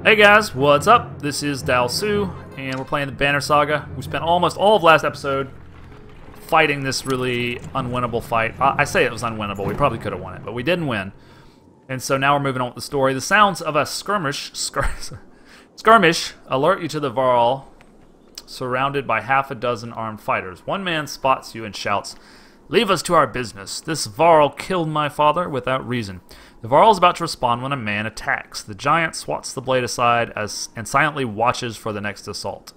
Hey guys, what's up? This is Dal Su, and we're playing the Banner Saga. We spent almost all of last episode fighting this really unwinnable fight. I say it was unwinnable. We probably could have won it, but we didn't win. And so now we're moving on with the story. The sounds of a skirmish alert you to the Varl, surrounded by half a dozen armed fighters. One man spots you and shouts, "Leave us to our business. This Varl killed my father without reason." The Varl is about to respond when a man attacks. The giant swats the blade aside and silently watches for the next assault.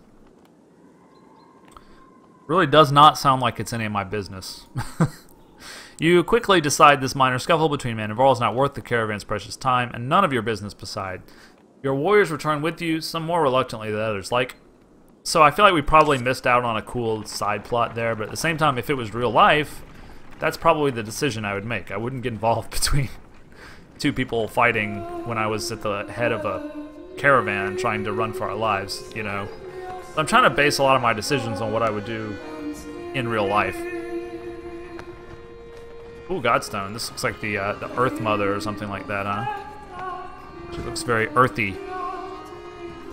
Really does not sound like it's any of my business. You quickly decide this minor scuffle between man and Varl is not worth the caravan's precious time, and none of your business beside. Your warriors return with you, some more reluctantly than others. So I feel like we probably missed out on a cool side plot there, but at the same time, if it was real life, that's probably the decision I would make. I wouldn't get involved between two people fighting when I was at the head of a caravan trying to run for our lives, you know. I'm trying to base a lot of my decisions on what I would do in real life. Ooh, Godstone. This looks like the Earth Mother or something like that, huh? She looks very earthy.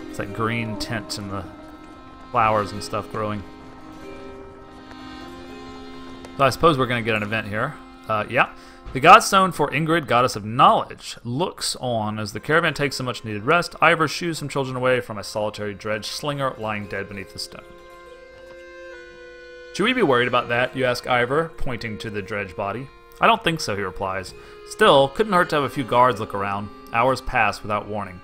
It's that green tint and the flowers and stuff growing. So I suppose we're going to get an event here. Yeah. The Godstone for Ingrid, Goddess of Knowledge, looks on as the caravan takes some much-needed rest. Ivor shoos some children away from a solitary dredge slinger lying dead beneath the stone. Should we be worried about that, you ask Ivor, pointing to the dredge body. I don't think so, he replies. Still, couldn't hurt to have a few guards look around. Hours pass without warning.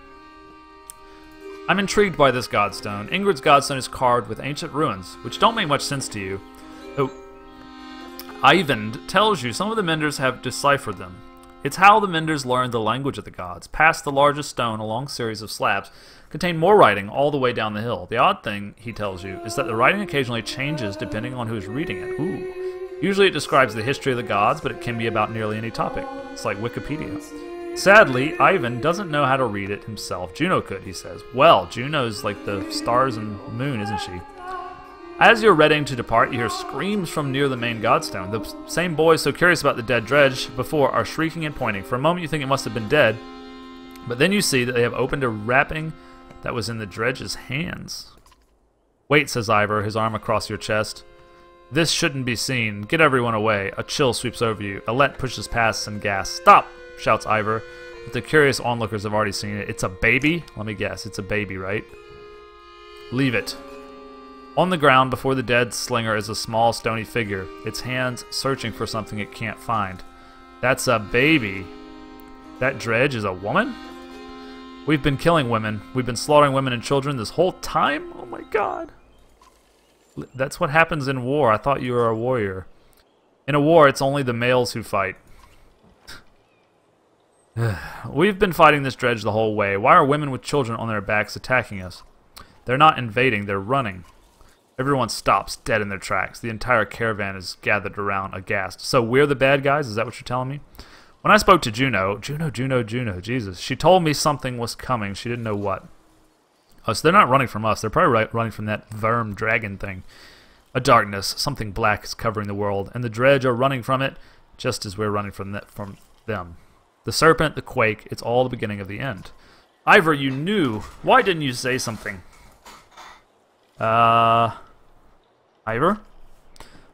I'm intrigued by this Godstone. Ingrid's Godstone is carved with ancient ruins, which don't make much sense to you. Though Eyvind tells you some of the Menders have deciphered them. It's how the Menders learned the language of the gods. Past the largest stone, a long series of slabs contain more writing all the way down the hill. The odd thing, he tells you, is that the writing occasionally changes depending on who's reading it. Ooh. Usually it describes the history of the gods, but it can be about nearly any topic. It's like Wikipedia. Sadly, Eyvind doesn't know how to read it himself. Juno could, he says. Well, Juno's like the stars and moon, isn't she? As you're readying to depart, you hear screams from near the main Godstone. The same boys so curious about the dead dredge before are shrieking and pointing. For a moment you think it must have been dead, but then you see that they have opened a wrapping that was in the dredge's hands. Wait, says Ivor, his arm across your chest. This shouldn't be seen. Get everyone away. A chill sweeps over you. Alette pushes past and gasps. Stop, shouts Ivor. But the curious onlookers have already seen it. It's a baby? Let me guess. It's a baby, right? Leave it. On the ground before the dead slinger is a small stony figure, its hands searching for something it can't find. That's a baby. That dredge is a woman? We've been killing women. We've been slaughtering women and children this whole time? Oh my god. That's what happens in war. I thought you were a warrior. In a war, it's only the males who fight. We've been fighting this dredge the whole way. Why are women with children on their backs attacking us? They're not invading, they're running. Everyone stops dead in their tracks. The entire caravan is gathered around, aghast. So we're the bad guys? Is that what you're telling me? When I spoke to Juno, Jesus, she told me something was coming. She didn't know what. Oh, so they're not running from us. They're probably running from that verm dragon thing. A darkness, something black is covering the world, and the dredge are running from it, just as we're running from them. The serpent, the quake, it's all the beginning of the end. Ivor, you knew. Why didn't you say something? Ivor?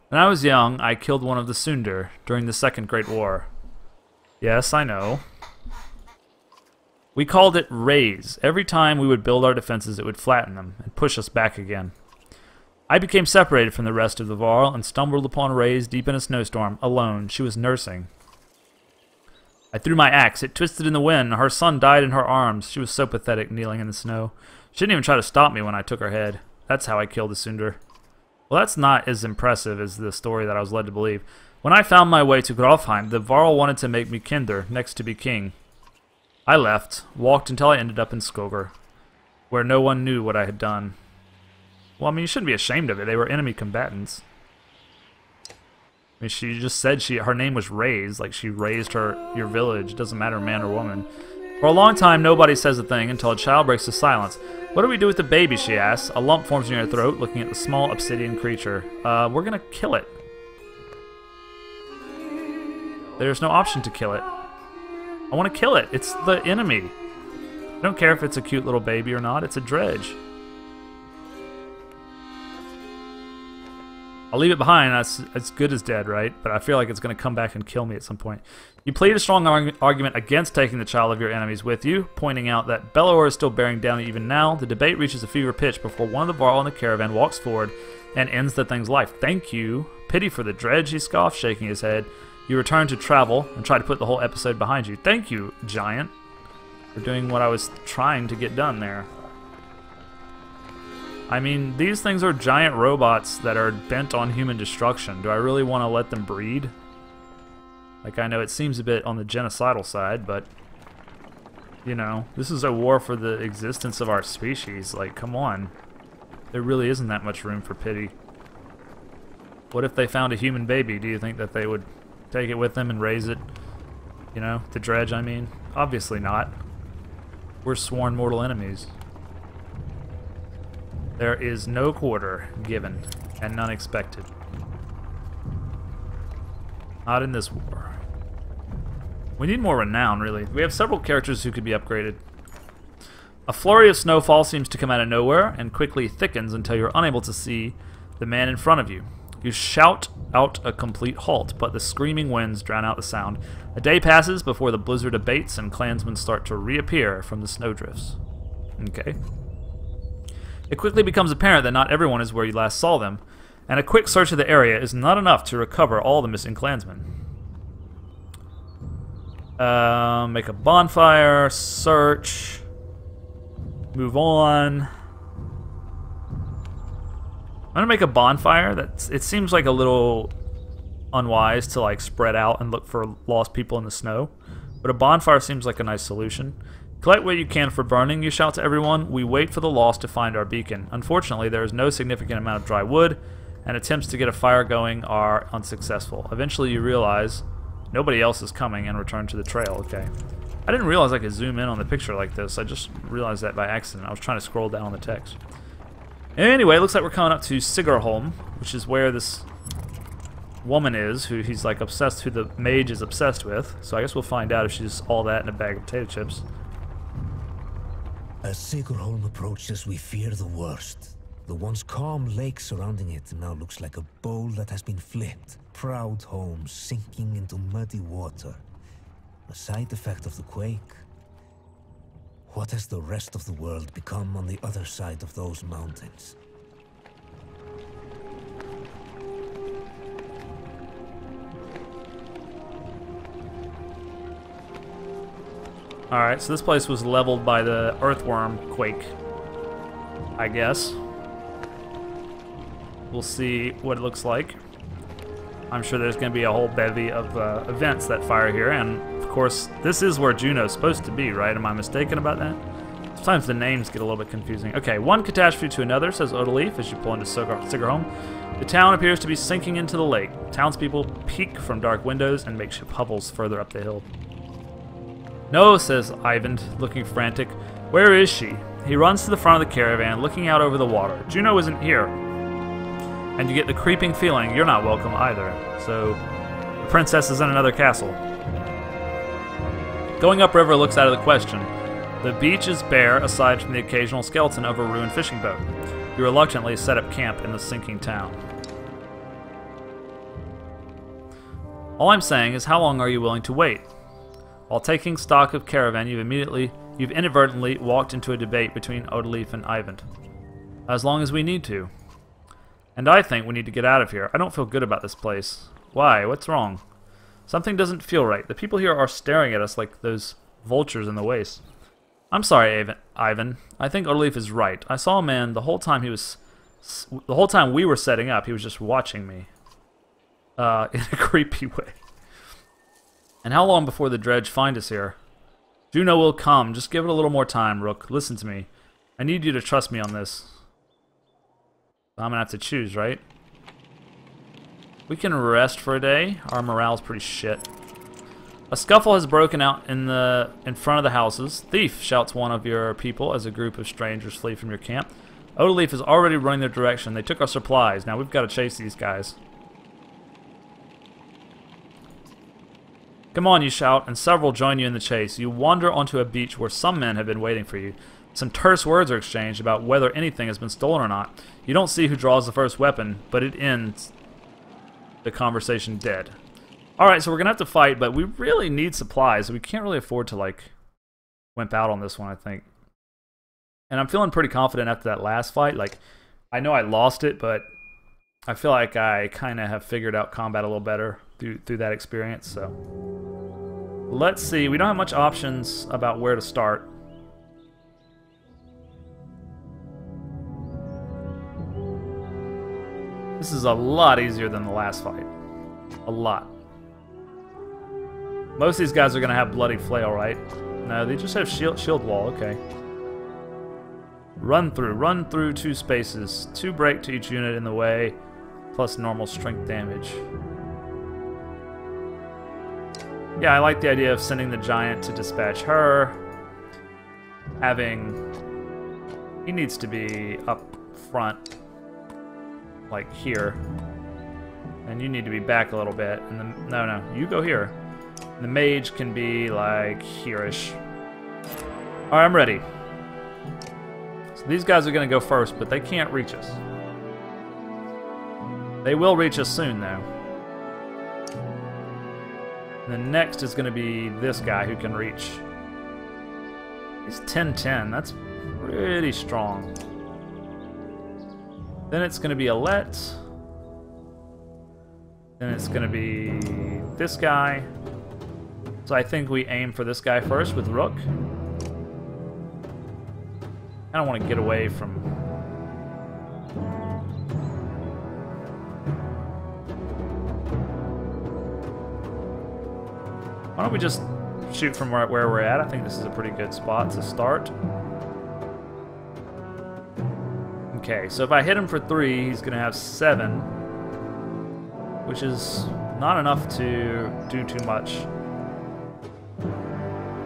When I was young, I killed one of the Sundar during the Second Great War. Yes, I know. We called it raise. Every time we would build our defenses, it would flatten them and push us back again. I became separated from the rest of the Varl and stumbled upon Raise deep in a snowstorm, alone. She was nursing. I threw my axe. It twisted in the wind. Her son died in her arms. She was so pathetic, kneeling in the snow. She didn't even try to stop me when I took her head. That's how I killed the Sundar. Well, that's not as impressive as the story that I was led to believe. When I found my way to Grofheim, the Varl wanted to make me Kinder, next to be king. I left, walked until I ended up in Skogar, where no one knew what I had done. Well, I mean, you shouldn't be ashamed of it. They were enemy combatants. I mean, she just said her name was Raise, like she raised your village. It doesn't matter man or woman. For a long time, nobody says a thing until a child breaks the silence. What do we do with the baby, she asks. A lump forms in her throat, looking at the small obsidian creature. We're gonna kill it. There's no option to kill it. I want to kill it. It's the enemy. I don't care if it's a cute little baby or not, it's a dredge. I'll leave it behind, it's good as dead, right? But I feel like it's going to come back and kill me at some point. You plead a strong argument against taking the child of your enemies with you, pointing out that Belor is still bearing down even now. The debate reaches a fever pitch before one of the Varl in the caravan walks forward and ends the thing's life. Thank you. Pity for the dredge, he scoffed, shaking his head. You return to travel and try to put the whole episode behind you. Thank you, giant, for doing what I was trying to get done there. I mean, these things are giant robots that are bent on human destruction. Do I really want to let them breed? Like, I know it seems a bit on the genocidal side, but, you know, this is a war for the existence of our species. Like, come on. There really isn't that much room for pity. What if they found a human baby? Do you think that they would take it with them and raise it? You know, the dredge, I mean? Obviously not. We're sworn mortal enemies. There is no quarter given, and none expected. Not in this war. We need more renown, really. We have several characters who could be upgraded. A flurry of snowfall seems to come out of nowhere, and quickly thickens until you're unable to see the man in front of you. You shout out a complete halt, but the screaming winds drown out the sound. A day passes before the blizzard abates, and clansmen start to reappear from the snowdrifts. Okay. It quickly becomes apparent that not everyone is where you last saw them, and a quick search of the area is not enough to recover all the missing clansmen. Make a bonfire, search, move on. I'm gonna make a bonfire. It seems like a little unwise to like spread out and look for lost people in the snow, but a bonfire seems like a nice solution. Collect what you can for burning, you shout to everyone. We wait for the lost to find our beacon. Unfortunately, there is no significant amount of dry wood, and attempts to get a fire going are unsuccessful. Eventually you realize nobody else is coming and return to the trail. Okay. I didn't realize I could zoom in on the picture like this. I just realized that by accident. I was trying to scroll down on the text. Anyway, it looks like we're coming up to Sigarholm, which is where this woman is, who he's like obsessed, who the mage is obsessed with. So I guess we'll find out if she's all that in a bag of potato chips. As Sigarholm approaches, we fear the worst. The once calm lake surrounding it now looks like a bowl that has been flipped. Proud homes sinking into muddy water. A side effect of the quake. What has the rest of the world become on the other side of those mountains? Alright, so this place was leveled by the earthworm quake, I guess. We'll see what it looks like. I'm sure there's going to be a whole bevy of events that fire here, and of course, this is where Juno's supposed to be, right? Am I mistaken about that? Sometimes the names get a little bit confusing. Okay, one catastrophe to another, says Odalif as you pull into Sigarholm. The town appears to be sinking into the lake. Townspeople peek from dark windows and makeshift hovels further up the hill. No, says Ivan, looking frantic. Where is she? He runs to the front of the caravan, looking out over the water. Juno isn't here. And you get the creeping feeling you're not welcome either. So, the princess is in another castle. Going upriver looks out of the question. The beach is bare aside from the occasional skeleton of a ruined fishing boat. You reluctantly set up camp in the sinking town. All I'm saying is, how long are you willing to wait? While taking stock of caravan, you've inadvertently walked into a debate between Odalif and Ivan. As long as we need to. And I think we need to get out of here. I don't feel good about this place. Why? What's wrong? Something doesn't feel right. The people here are staring at us like those vultures in the waste. I'm sorry, Ivan. I think Odalif is right. I saw a man the whole time we were setting up. He was just watching me. In a creepy way. And how long before the dredge find us here? Juno will come. Just give it a little more time, Rook. Listen to me. I need you to trust me on this. I'm gonna have to choose, right? We can rest for a day. Our morale's pretty shit. A scuffle has broken out in front of the houses. Thief, shouts one of your people as a group of strangers flee from your camp. Odalif is already running their direction. They took our supplies. Now we've got to chase these guys. Come on, you shout, and several join you in the chase. You wander onto a beach where some men have been waiting for you. Some terse words are exchanged about whether anything has been stolen or not. You don't see who draws the first weapon, but it ends the conversation dead. Alright, so we're going to have to fight, but we really need supplies. We can't really afford to, like, wimp out on this one, I think. And I'm feeling pretty confident after that last fight. Like, I know I lost it, but I feel like I kind of have figured out combat a little better through that experience, so... Let's see. We don't have much options about where to start. This is a lot easier than the last fight. A lot. Most of these guys are going to have bloody flail, right? No, they just have shield wall. Okay. Run through 2 spaces. 2 break to each unit in the way, plus normal strength damage. Yeah, I like the idea of sending the giant to dispatch her. He needs to be up front, like here. And you need to be back a little bit. And no, you go here. And the mage can be like here-ish. Alright, I'm ready. So these guys are going to go first, but they can't reach us. They will reach us soon, though. And then next is going to be this guy who can reach. He's 10-10. That's pretty strong. Then it's going to be Alette. Then it's going to be this guy. So I think we aim for this guy first with Rook. I don't want to get away from... Why don't we just shoot from where we're at? I think this is a pretty good spot to start. Okay, so if I hit him for 3, he's going to have 7. Which is not enough to do too much.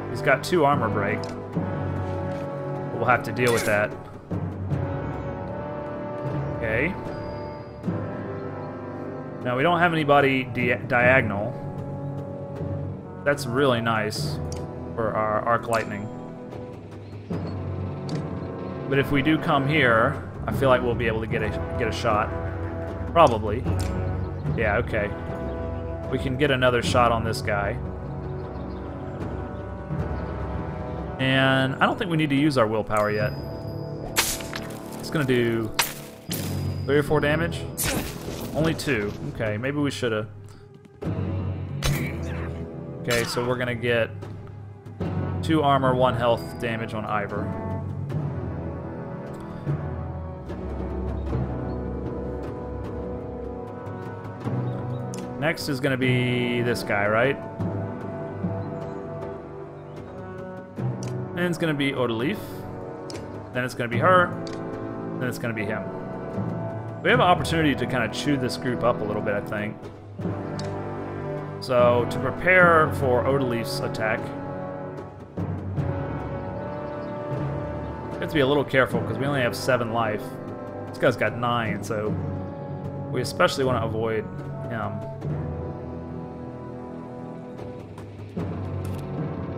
He's got 2 armor break. We'll have to deal with that. Okay. Now we don't have anybody diagonal. That's really nice for our arc lightning. But if we do come here, I feel like we'll be able to get a shot. Probably. Yeah, okay. We can get another shot on this guy. And I don't think we need to use our willpower yet. It's gonna do 3 or 4 damage. Only 2. Okay, maybe we should have. Okay, so we're gonna get 2 armor, 1 health damage on Ivor. Next is gonna be this guy, right? And it's gonna be Odalif. Then it's gonna be her. Then it's gonna be him. We have an opportunity to kind of chew this group up a little bit, I think. So, to prepare for Odalif's attack, we have to be a little careful because we only have 7 life. This guy's got 9, so we especially want to avoid him.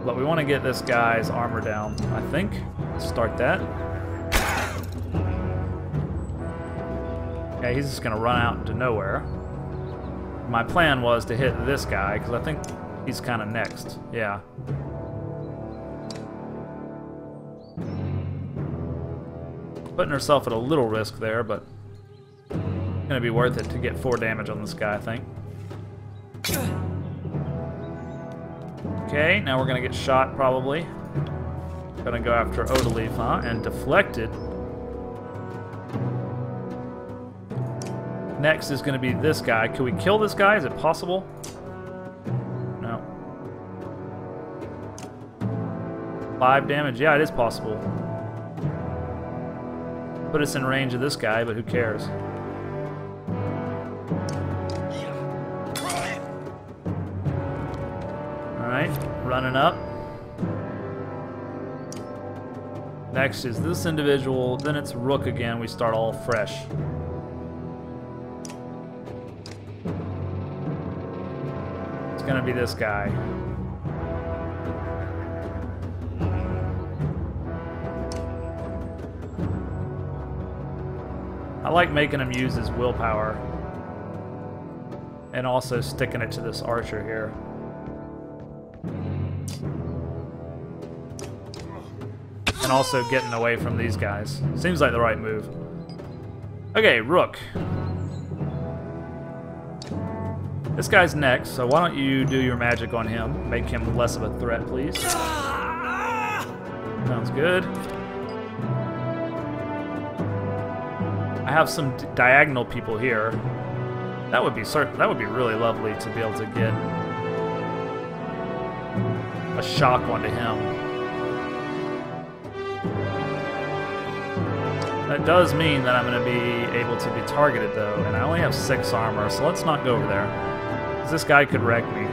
But we want to get this guy's armor down, I think. Let's start that. Okay, he's just going to run out into nowhere. My plan was to hit this guy, because I think he's kind of next. Yeah. Putting herself at a little risk there, but it's going to be worth it to get 4 damage on this guy, I think. Okay, now we're going to get shot, probably. Going to go after Odalif, huh? And deflected. Next is going to be this guy. Can we kill this guy? Is it possible? No. 5 damage. Yeah, it is possible. Put us in range of this guy, but who cares? Alright, running up. Next is this individual. Then it's Rook again. We start all fresh. Gonna be this guy. I like making him use his willpower. And also sticking it to this archer here. And also getting away from these guys. Seems like the right move. Okay, Rook. This guy's next, so why don't you do your magic on him? Make him less of a threat, please. Sounds good. I have some diagonal people here. That would be really lovely to be able to get a shock onto him. That does mean that I'm going to be able to be targeted though, and I only have 6 armor, so let's not go over there. Because this guy could wreck me.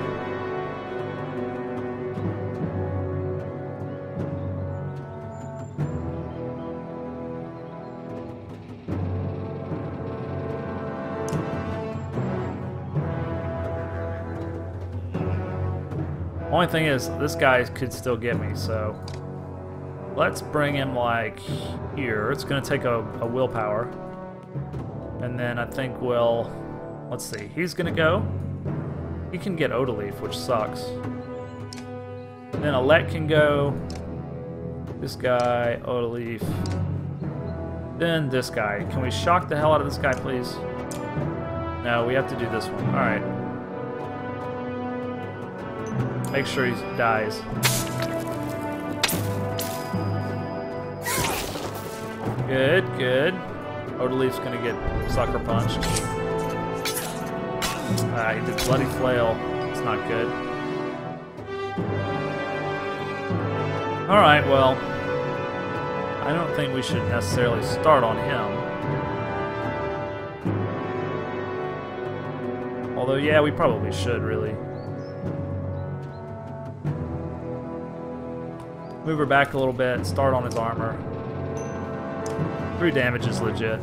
Only thing is, this guy could still get me, so let's bring him like here. It's going to take a willpower. And then I think we'll, let's see, he's going to go. He can get Odaleaf, which sucks. And then Alette can go. This guy, Odaleaf. Then this guy. Can we shock the hell out of this guy, please? No, we have to do this one. Alright. Make sure he dies. Good, good. Odaleaf's gonna get sucker punched. Ah, he did bloody flail. It's not good. Alright, well, I don't think we should necessarily start on him. Although, yeah, we probably should, really. Move her back a little bit, start on his armor. 3 damage is legit.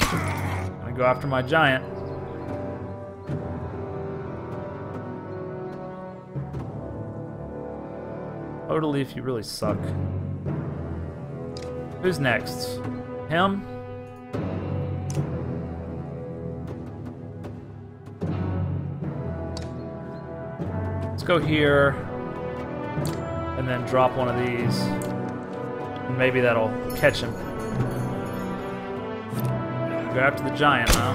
I'm gonna go after my giant. Odaleaf, you really suck. Who's next? Him? Let's go here, and then drop one of these, and maybe that'll catch him. Go after the giant now.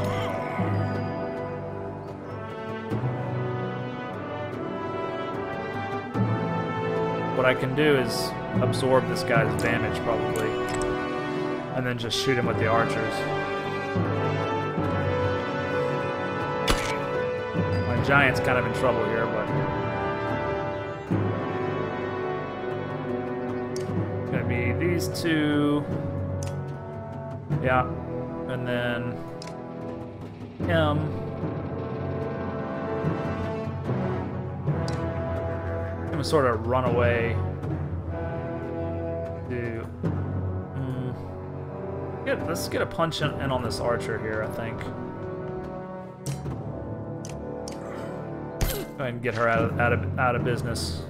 What I can do is absorb this guy's damage, probably, and then just shoot him with the archers. My giant's kind of in trouble here, but gonna be these 2. Yeah, and then him. I'm gonna sort of run away to. Let's get a punch in on this archer here, I think. Go ahead and get her out of business.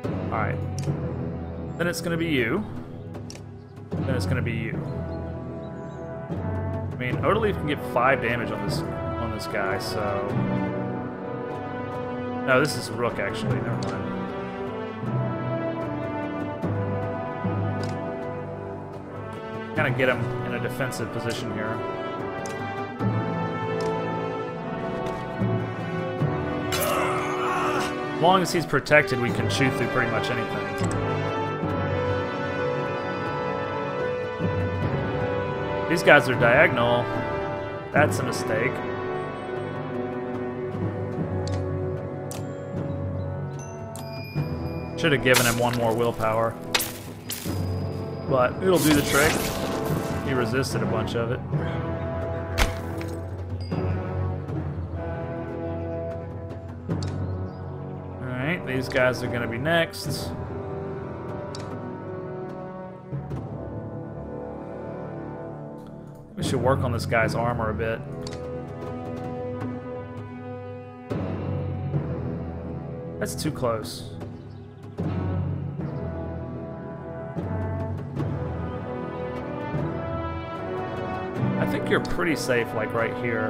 All right. Then it's gonna be you. Then it's gonna be you. I mean, Odaleaf can get 5 damage on this guy, so. No, this is Rook actually. Never mind. Kind of get him in a defensive position here. As long as he's protected, we can shoot through pretty much anything. These guys are diagonal. That's a mistake. Should have given him 1 more willpower. But it'll do the trick. He resisted a bunch of it. Alright, these guys are going to be next. We should work on this guy's armor a bit. That's too close. think you're pretty safe, like right here.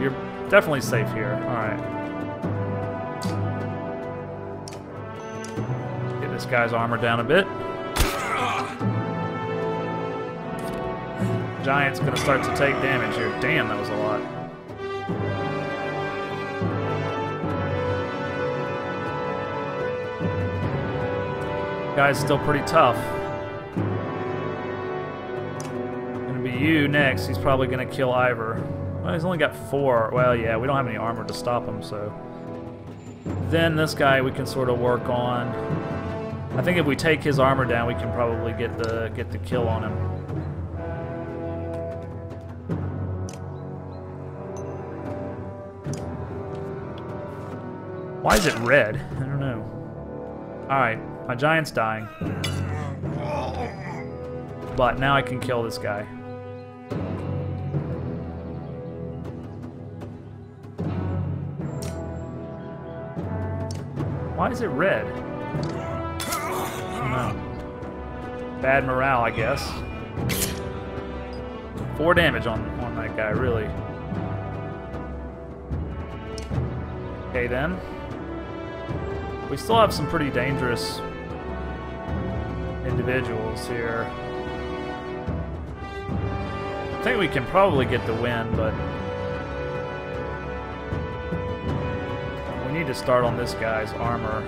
You're definitely safe here. Alright. Get this guy's armor down a bit. Giant's gonna start to take damage here. Damn, that was a lot. Guy's still pretty tough. Gonna be you next. He's probably gonna kill Ivor. Well, he's only got 4. Well, yeah, we don't have any armor to stop him, so. Then this guy we can sort of work on. I think if we take his armor down, we can probably get the kill on him. Why is it red? I don't know. Alright, my giant's dying. But now I can kill this guy. Why is it red? I don't know. Bad morale, I guess. 4 damage on that guy, really. Okay then. We still have some pretty dangerous individuals here. I think we can probably get the win, but we need to start on this guy's armor.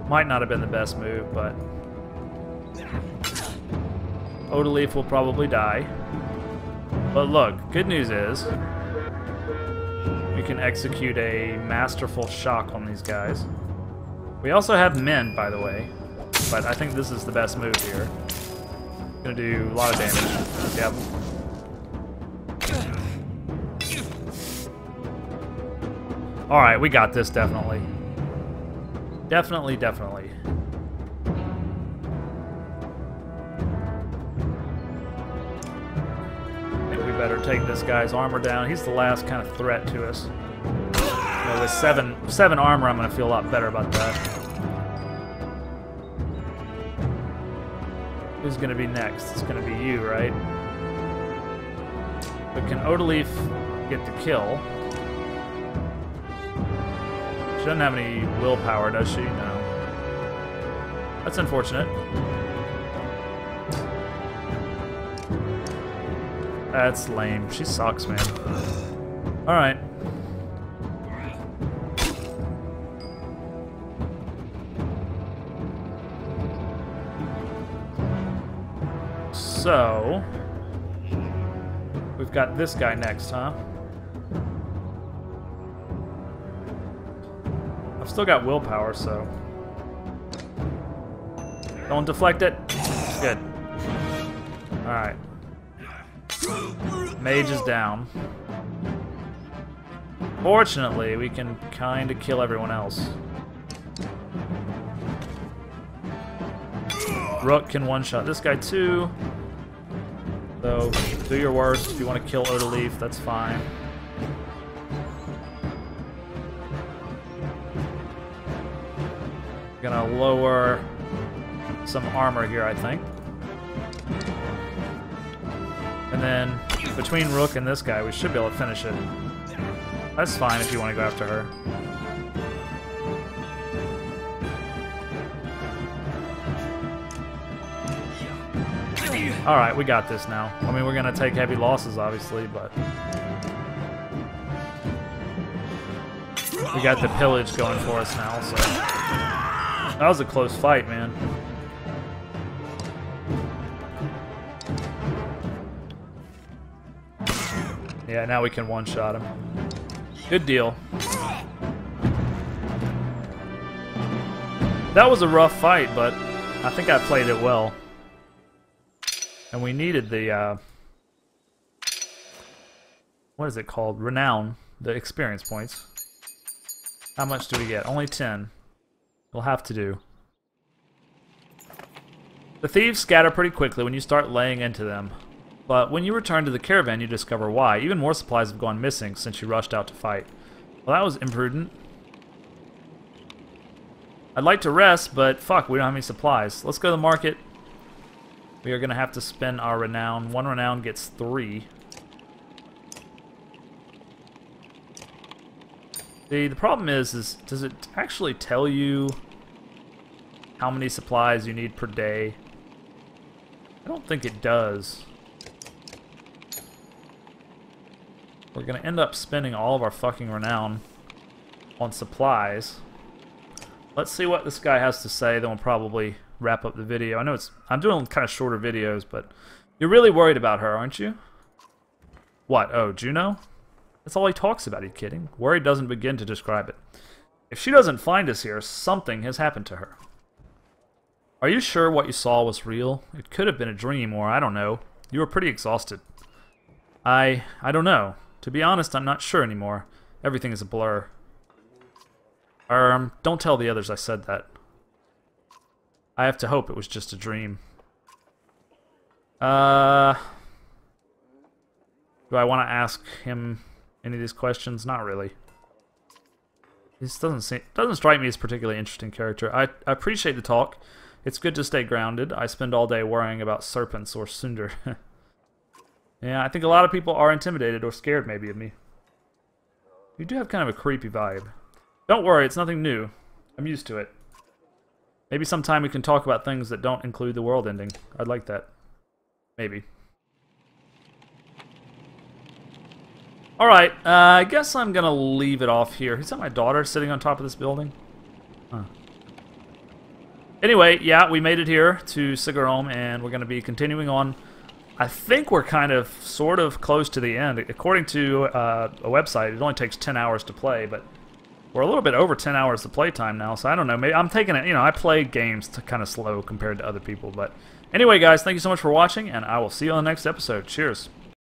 Might not have been the best move, but Odaleaf will probably die. But look, good news is we can execute a masterful shock on these guys. We also have Mend, by the way, but I think this is the best move here. Gonna do a lot of damage. Yep. Alright, we got this, definitely. Definitely. Better take this guy's armor down. He's the last kind of threat to us. You know, with seven armor, I'm going to feel a lot better about that. Who's going to be next? It's going to be you, right? But can Odaleaf get the kill? She doesn't have any willpower, does she? No. That's unfortunate. That's lame. She sucks, man. Alright. So, we've got this guy next, huh? I've still got willpower, so. Don't deflect it. Good. Alright. Mage is down. Fortunately, we can kind of kill everyone else. Rook can one-shot this guy too. So, do your worst. If you want to kill Odaleaf, that's fine. Gonna lower some armor here, I think. And then, between Rook and this guy, we should be able to finish it. That's fine if you want to go after her. Alright, we got this now. I mean, we're going to take heavy losses, obviously, but we got the pillage going for us now, so. That was a close fight, man. Yeah, now we can one-shot him. Good deal. That was a rough fight, but I think I played it well. And we needed the, what is it called? Renown, the experience points. How much do we get? Only 10. We'll have to do. The thieves scatter pretty quickly when you start laying into them. But when you return to the caravan, you discover why. Even more supplies have gone missing since you rushed out to fight. Well, that was imprudent. I'd like to rest, but fuck, we don't have any supplies. Let's go to the market. We are going to have to spend our renown. 1 renown gets 3. See, the problem is does it actually tell you how many supplies you need per day? I don't think it does. We're going to end up spending all of our fucking renown on supplies. Let's see what this guy has to say, then we'll probably wrap up the video. I know I'm doing kind of shorter videos, but you're really worried about her, aren't you? What? Oh, Juno? That's all he talks about. Are you kidding? Worry doesn't begin to describe it. If she doesn't find us here, something has happened to her. Are you sure what you saw was real? It could have been a dream, or I don't know. You were pretty exhausted. I don't know. To be honest, I'm not sure anymore. Everything is a blur. Don't tell the others I said that. I have to hope it was just a dream. Do I want to ask him any of these questions? Not really. This doesn't strike me as a particularly interesting character. I appreciate the talk. It's good to stay grounded. I spend all day worrying about serpents or Sunder. Yeah, I think a lot of people are intimidated or scared maybe of me. You do have kind of a creepy vibe. Don't worry, it's nothing new. I'm used to it. Maybe sometime we can talk about things that don't include the world ending. I'd like that. Maybe. Alright, I guess I'm gonna leave it off here. Is that my daughter sitting on top of this building? Huh. Anyway, yeah, we made it here to Sigarom, and we're gonna be continuing on. I think we're kind of, sort of, close to the end. According to a website, it only takes 10 hours to play, but we're a little bit over 10 hours of playtime now, so I don't know. Maybe I'm taking it, you know, I play games kind of slow compared to other people. But anyway, guys, thank you so much for watching, and I will see you on the next episode. Cheers.